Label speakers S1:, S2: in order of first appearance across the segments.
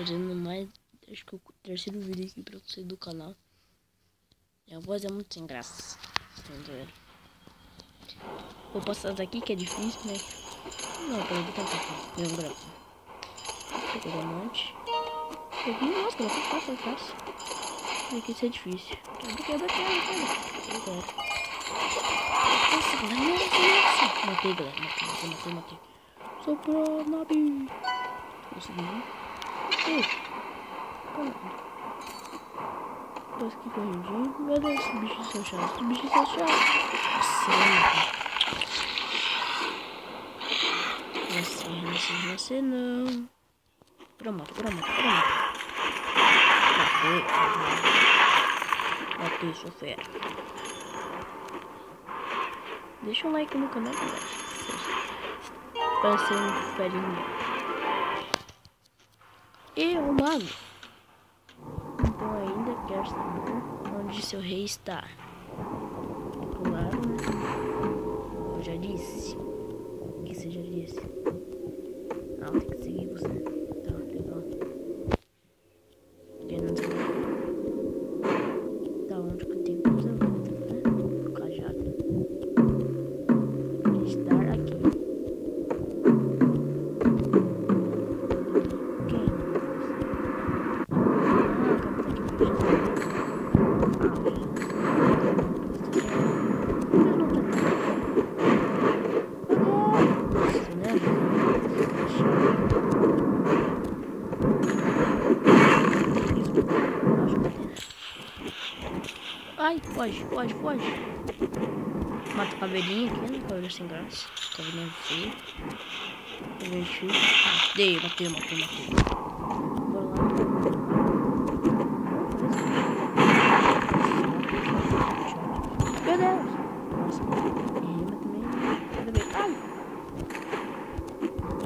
S1: trazendo mais, acho que o terceiro vídeo aqui pra vocês do canal. Minha voz é muito sem graça. Vou passar daqui que é difícil, né? Não, peraí, vou tentar aqui. Mesmo gravando. Peguei um monte. Peguei, nossa, não foi fácil. Aqui isso é difícil. Quebra. Nossa, galera, nossa. Matei, galera. Matei. Sobrou, Nabi. Consegui. Dois aqui correndinho. Meu Deus, esses bichos são chatos. Nossa, Nossa, não. Pronto. Matei, sou fera. Deixa um like no canal, galera. Para ser um ferinho. E o mago. Então ainda quero saber onde seu rei está. Claro, né? Eu já disse. O que você já disse? Não, tem que seguir você. Tá, legal. Quem não sabe? Da onde que eu tenho que usar o cajado? Estar aqui. Quem? Ai, foge. Mata a cabelinha aqui, né? Cabelinha sem graça. Cabelinha feia. Cabelinha feia. Matei. Bora lá. Meu Deus. Nossa, errei, mas também. Ai.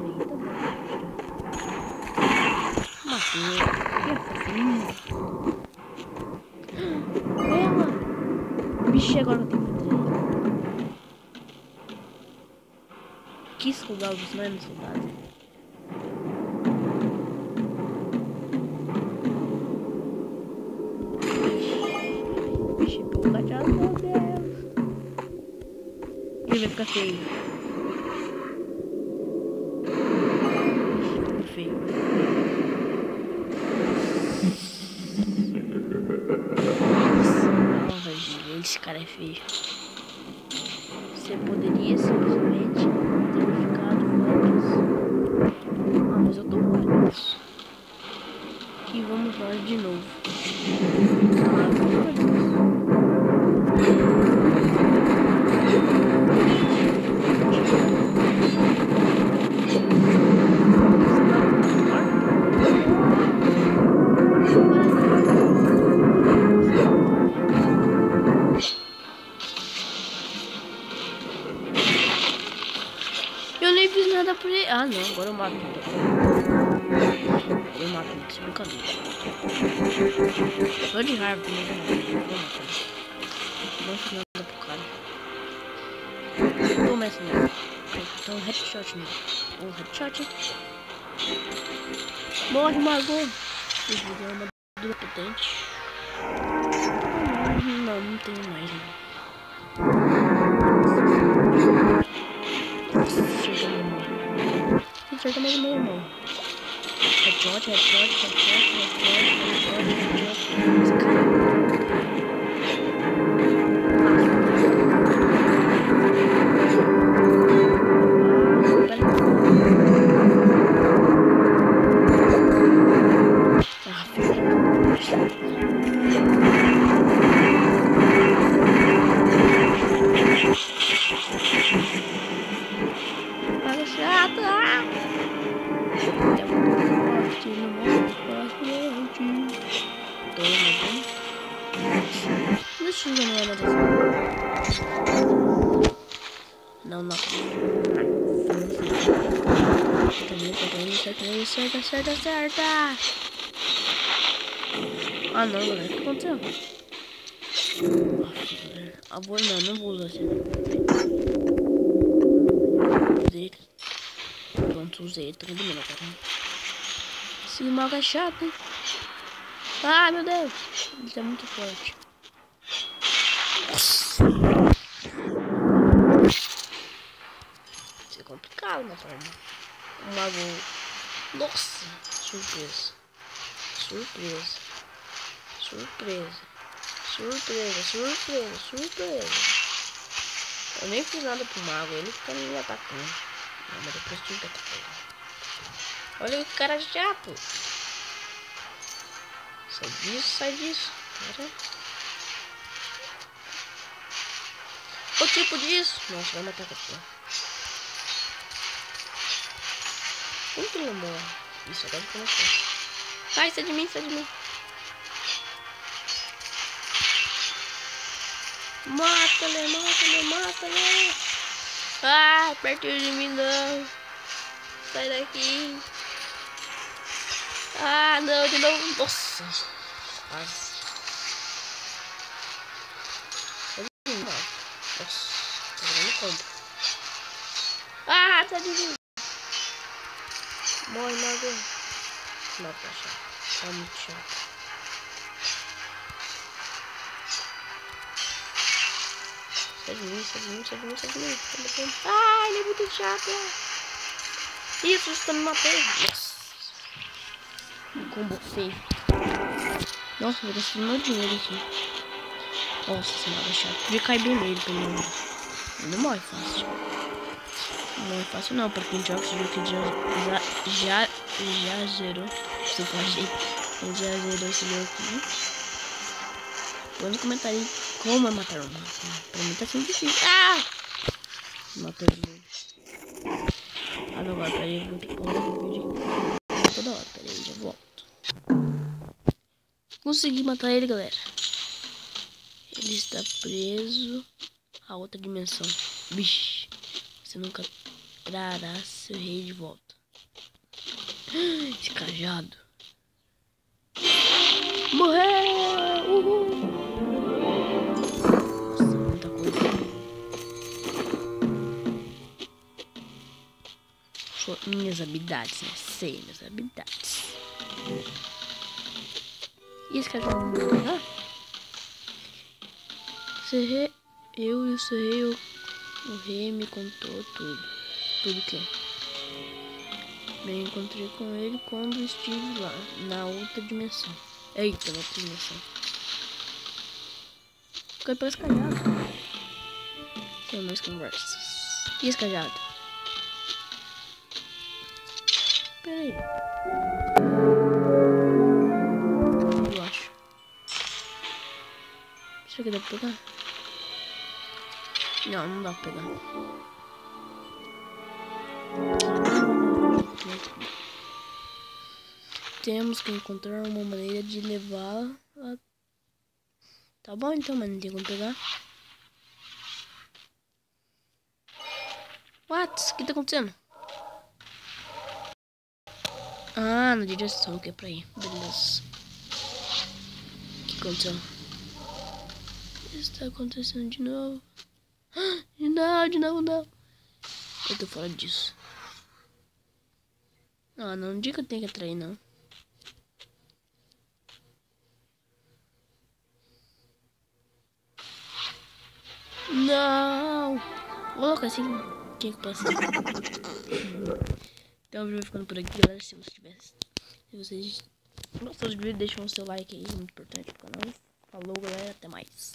S1: Eita, matei. Que fofinho. Bicho, agora eu tenho que fazer. Que soldados, não é no soldado? Bicho, pegou cachorro, meu Deus. Ele vai ficar feio. Bicho, ficou feio. Esse cara é feio. Você poderia simplesmente ter ficado antes. Ah, mas eu tô antes. E vamos lá de novo. Eu nem fiz nada por ele. Ah, não, agora eu mato. Eu mato, sem brincadeira. Tô de raiva também, eu vou matar. Não fiz nada pro cara. Começa mesmo. Então, headshot mesmo. Um headshot. Morre, mago. Esse vídeo é uma dura potente. Não tenho mais, né? Acerta mais o meu irmão. Headshot. Não. Acerta. Ah, não, galera. O que aconteceu? Não vou usar assim. Pronto, usei. Tô combinando agora. Esse mago é chato, hein? Ai, meu Deus. Ele tá muito forte. Nossa. Isso é complicado, meu pai. O mago... Nossa. Surpresa. Surpresa. Surpresa. Surpresa, surpresa, surpresa. Eu nem fiz nada pro mago, ele fica me atacando. Não, mas depois tive que atacar ele. Olha que cara chato. Sai disso, sai disso. Cara. O tipo disso. Nossa, vai matar com a como que ele não morre? Isso, agora começou. Sai, sai de mim, sai de mim. Mata-lhe, mata-lhe, mata-lhe. Ah, perto de mim não. Sai daqui. Ah, não, de novo. Nossa. Quase. Nossa, tá dando conta. Ah, tá de mim. Morre, mago. Não, tá chato. Tá muito chato. Sai de mim, sai de mim, sai de mim, sai de mim. Ah, ele é muito chato. Isso, você tá me matando. Nossa. Um combo feio. Nossa, vou gastar meu dinheiro aqui. Nossa, esse mago é chato. Podia cair bem nele, pelo menos. Ele não morre fácil. Não morre fácil não, pra quem joga esse jogo que já zerou. Se pode. Ele já zerou esse jogo aqui. Põe no comentário aí como é matar um mago. Pra mim tá sendo difícil. Ah! Matou ele. Ah, não, agora peraí, eu vou ter que pôr no vídeo. Toda hora, peraí, já volto. Consegui matar ele, galera. Ele está preso a outra dimensão. Bicho, você nunca trará seu rei de volta. Esse cajado. Morreu! Uhul! Nossa, muita coisa. Minhas habilidades, né? Sei minhas habilidades. E esse cajado morreu? Ah? Eu e o seu rei, o rei me contou tudo que eu encontrei com ele quando estive lá, na outra dimensão. Eita, na outra dimensão. Ficou para esse cajado. Sem mais conversas. E esse cajado? Pera aí. Eu acho. Será que dá pra pegar? Não, não dá pra pegar. Temos que encontrar uma maneira de levá-la a... Tá bom então, mas não tem como pegar. What? O que tá acontecendo? Ah, na direção que é pra ir. Beleza. O que aconteceu? Está acontecendo de novo. De novo não. Eu tô fora disso. Ah, não diga que eu tenho que atrair, não. Não! Ô, louco, assim, tinha que passar. Então, o vídeo vai ficando por aqui, galera. Se vocês gostaram do vídeo, deixem o seu like aí, muito importante pro canal. Falou, galera, até mais.